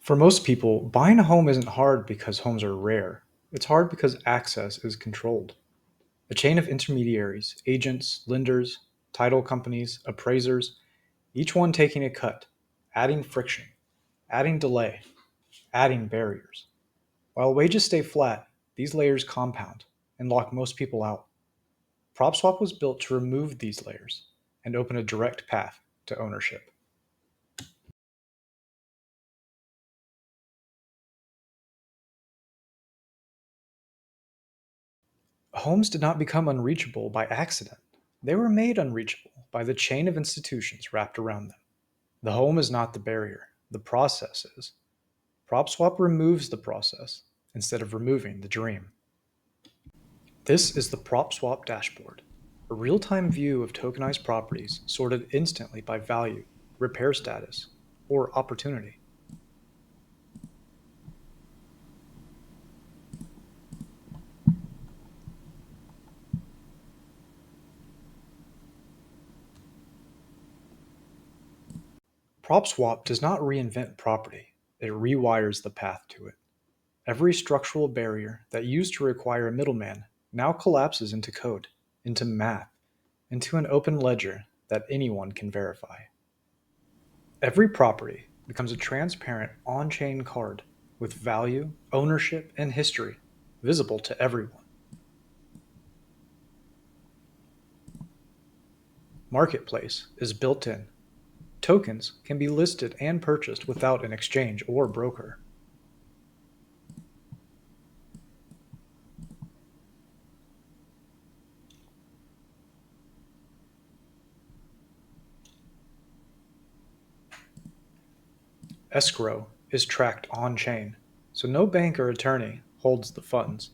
For most people, buying a home isn't hard because homes are rare. It's hard because access is controlled. A chain of intermediaries, agents, lenders, title companies, appraisers, each one taking a cut, adding friction, adding delay, adding barriers. While wages stay flat, these layers compound and lock most people out. PropSwap was built to remove these layers and open a direct path to ownership. Homes did not become unreachable by accident. They were made unreachable by the chain of institutions wrapped around them. The home is not the barrier, the process is. PropSwap removes the process instead of removing the dream. This is the PropSwap dashboard, a real-time view of tokenized properties sorted instantly by value, repair status, or opportunity. PropSwap does not reinvent property, it rewires the path to it. Every structural barrier that used to require a middleman now collapses into code, into math, into an open ledger that anyone can verify. Every property becomes a transparent on-chain card with value, ownership, and history visible to everyone. Marketplace is built in. Tokens can be listed and purchased without an exchange or broker. Escrow is tracked on-chain, so no bank or attorney holds the funds.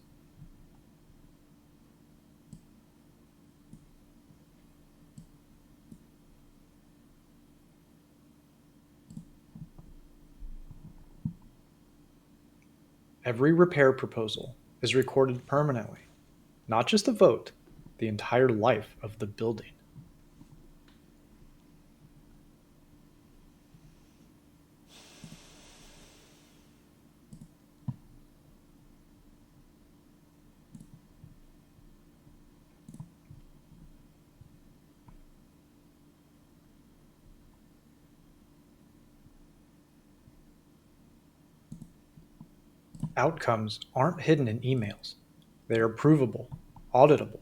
Every repair proposal is recorded permanently, not just the vote, the entire life of the building. Outcomes aren't hidden in emails. They are provable, auditable,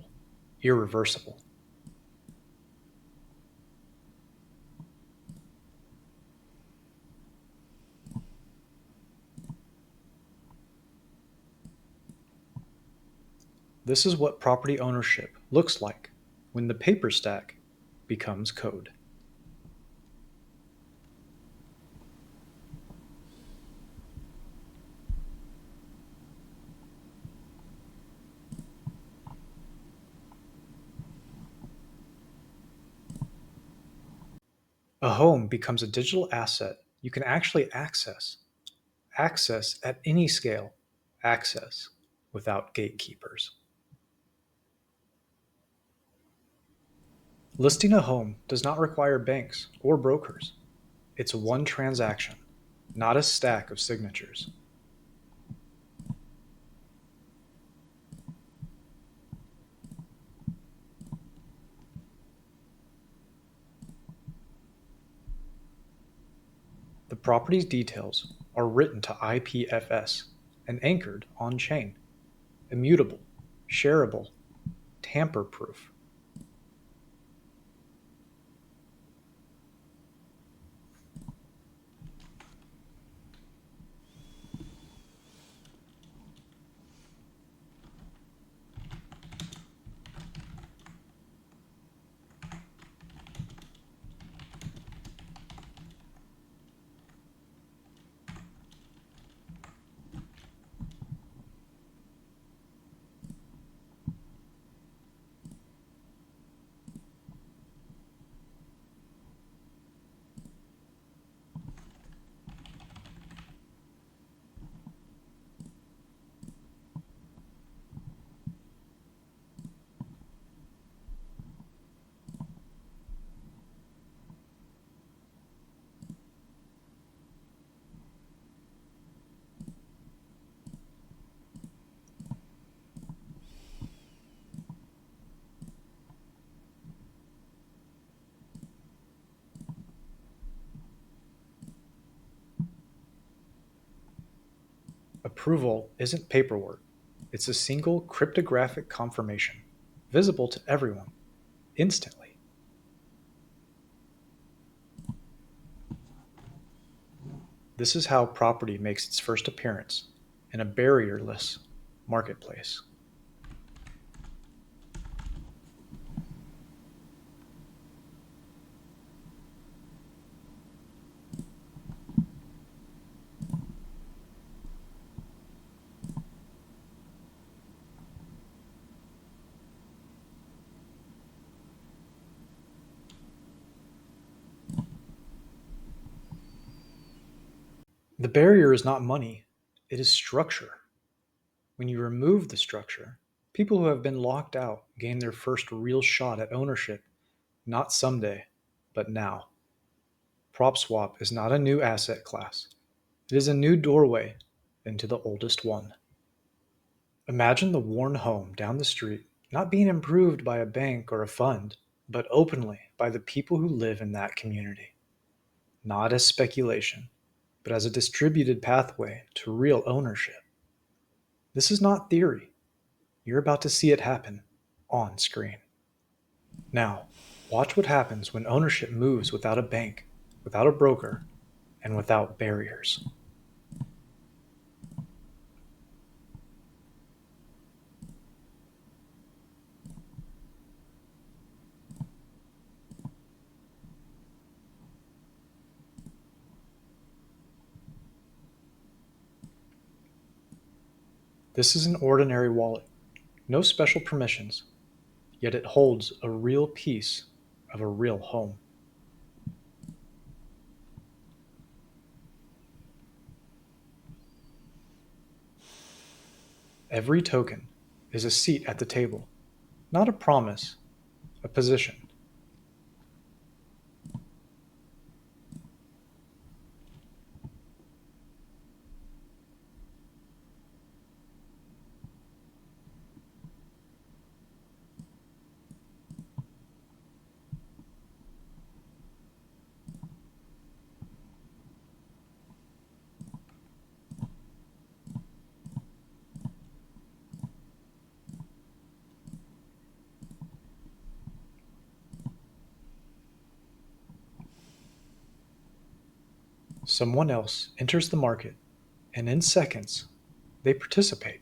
irreversible. This is what property ownership looks like when the paper stack becomes code. A home becomes a digital asset you can actually access. Access at any scale. Access without gatekeepers. Listing a home does not require banks or brokers. It's one transaction, not a stack of signatures. The property's details are written to IPFS and anchored on-chain, immutable, shareable, tamper-proof. Approval isn't paperwork, it's a single cryptographic confirmation, visible to everyone, instantly. This is how property makes its first appearance in a barrierless marketplace. The barrier is not money, it is structure. When you remove the structure, people who have been locked out gain their first real shot at ownership, not someday, but now. PropSwap is not a new asset class, it is a new doorway into the oldest one. Imagine the worn home down the street not being improved by a bank or a fund, but openly by the people who live in that community. Not as speculation, but as a distributed pathway to real ownership. This is not theory. You're about to see it happen on screen. Now, watch what happens when ownership moves without a bank, without a broker, and without barriers. This is an ordinary wallet, no special permissions, yet it holds a real piece of a real home. Every token is a seat at the table, not a promise, a position. Someone else enters the market, and in seconds, they participate.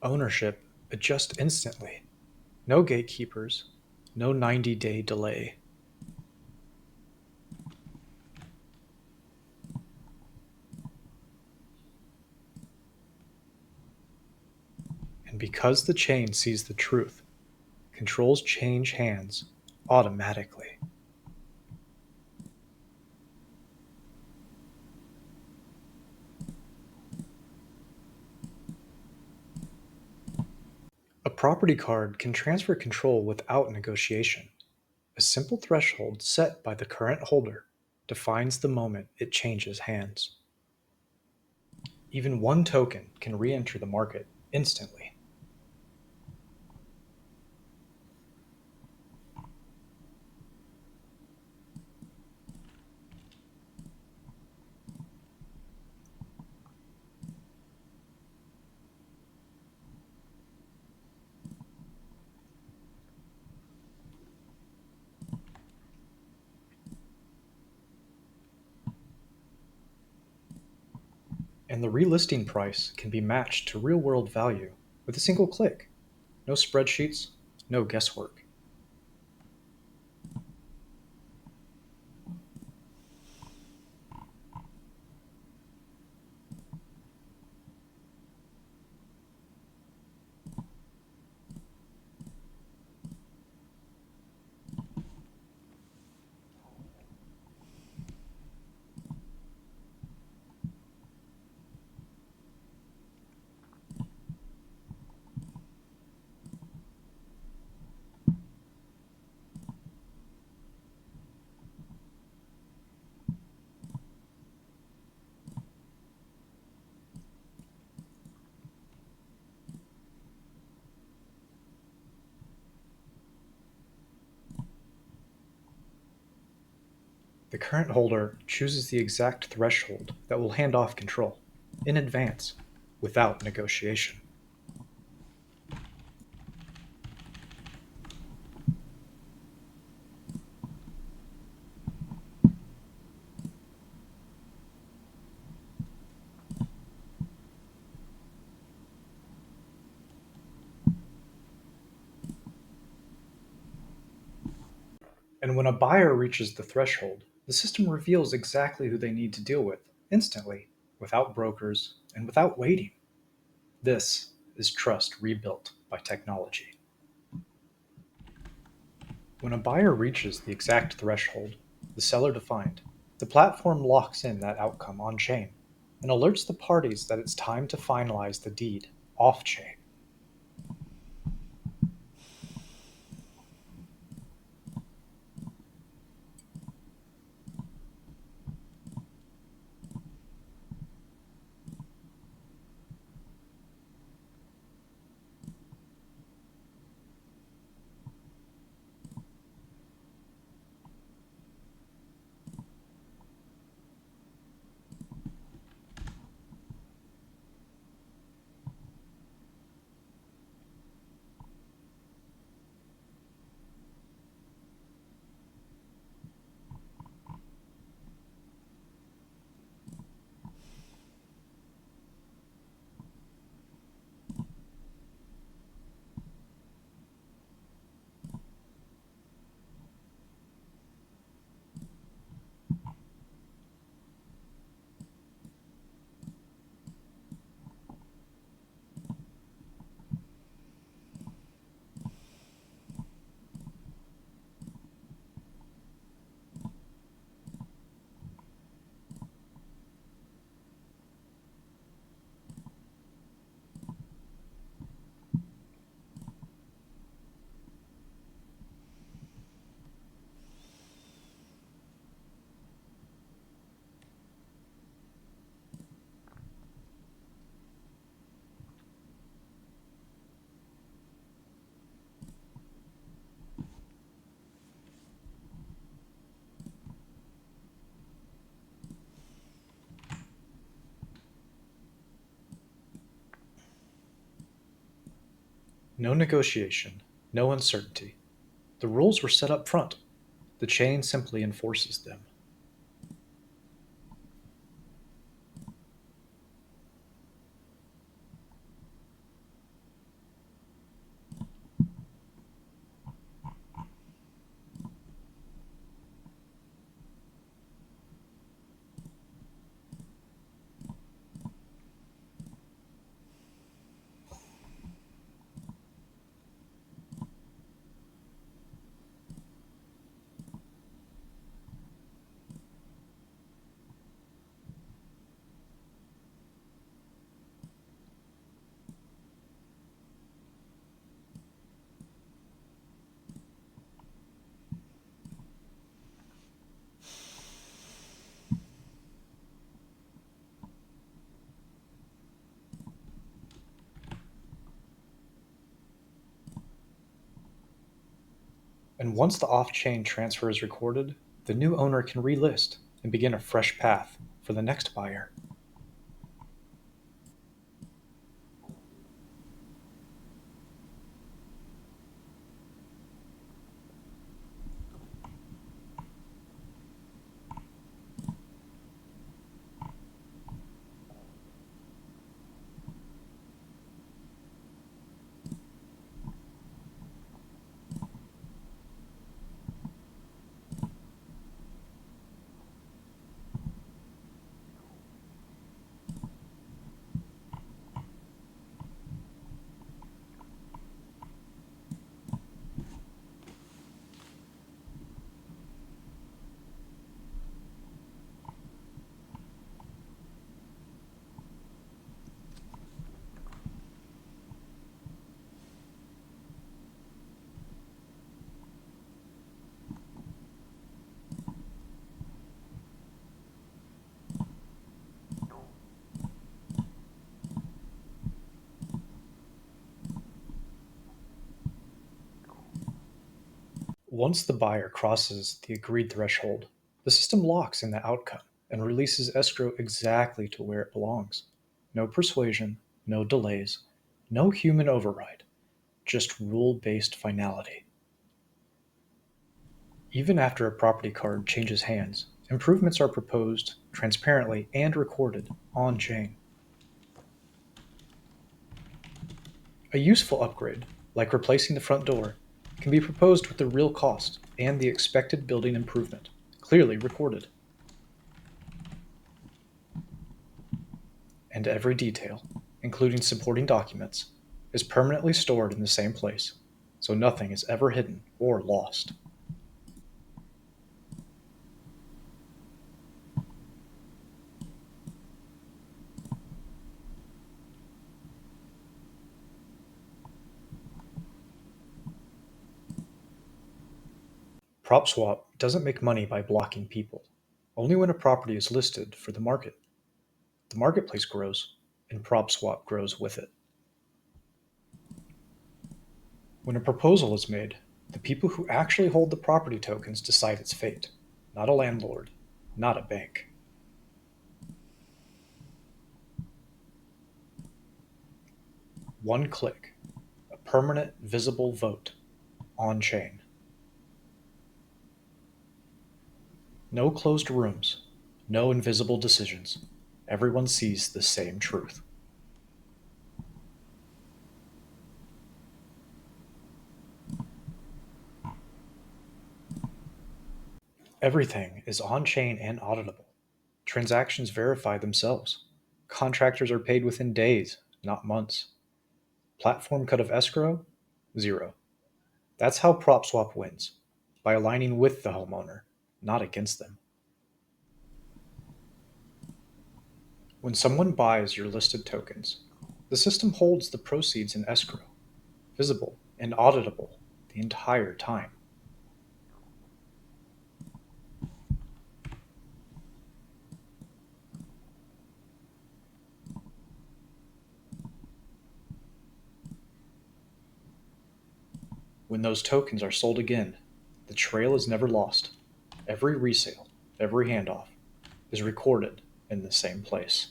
Ownership adjusts instantly. No gatekeepers, no 90-day delay. And because the chain sees the truth, controls change hands automatically. A property card can transfer control without negotiation. A simple threshold set by the current holder defines the moment it changes hands. Even one token can re-enter the market instantly. And the relisting price can be matched to real-world value with a single click. No spreadsheets, no guesswork. The current holder chooses the exact threshold that will hand off control, in advance, without negotiation. And when a buyer reaches the threshold, the system reveals exactly who they need to deal with, instantly, without brokers, and without waiting. This is trust rebuilt by technology. When a buyer reaches the exact threshold the seller defined, the platform locks in that outcome on chain and alerts the parties that it's time to finalize the deed off chain. No negotiation, no uncertainty. The rules were set up front. The chain simply enforces them. And once the off chain transfer is recorded, the new owner can relist and begin a fresh path for the next buyer. Once the buyer crosses the agreed threshold, The system locks in the outcome and releases escrow exactly to where it belongs. No persuasion, no delays, no human override, just rule based finality. Even after a property card changes hands, improvements are proposed transparently and recorded on chain. A useful upgrade, like replacing the front door, can be proposed with the real cost and the expected building improvement, clearly recorded. And every detail, including supporting documents, is permanently stored in the same place, so nothing is ever hidden or lost. PropSwap doesn't make money by blocking people, only when a property is listed for the market. The marketplace grows, and PropSwap grows with it. When a proposal is made, the people who actually hold the property tokens decide its fate, not a landlord, not a bank. One click, a permanent, visible vote on chain. No closed rooms, no invisible decisions. Everyone sees the same truth. Everything is on chain and auditable. Transactions verify themselves. Contractors are paid within days, not months. Platform cut of escrow? Zero. That's how PropSwap wins, by aligning with the homeowner, not against them. When someone buys your listed tokens, the system holds the proceeds in escrow, visible and auditable the entire time. When those tokens are sold again, the trail is never lost. Every resale, every handoff is recorded in the same place.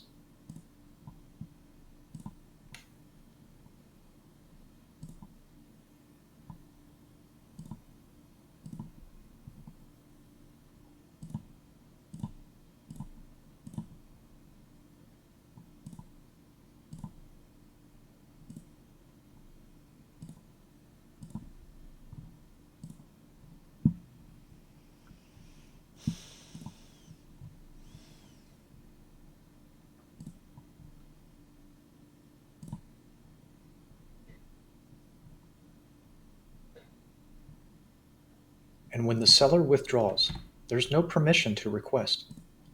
And when the seller withdraws, there's no permission to request,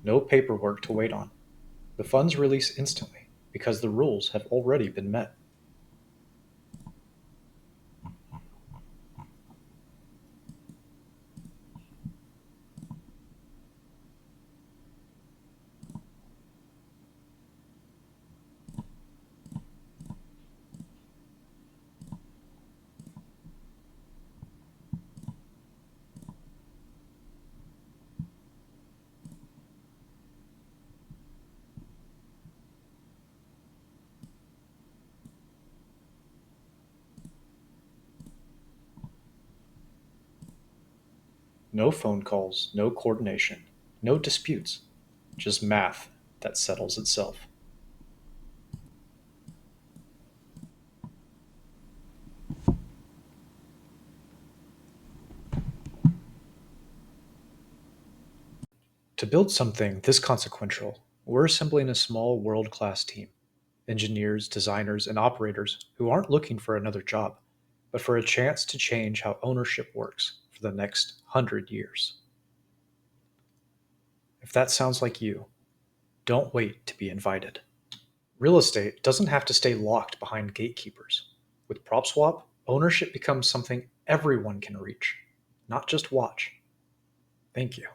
no paperwork to wait on. The funds release instantly because the rules have already been met. No phone calls, no coordination, no disputes, just math that settles itself. To build something this consequential, we're assembling a small world class team: engineers, designers, and operators who aren't looking for another job, but for a chance to change how ownership works for the next 100 years. If that sounds like you, don't wait to be invited. Real estate doesn't have to stay locked behind gatekeepers. With PropSwap, ownership becomes something everyone can reach, not just watch. Thank you.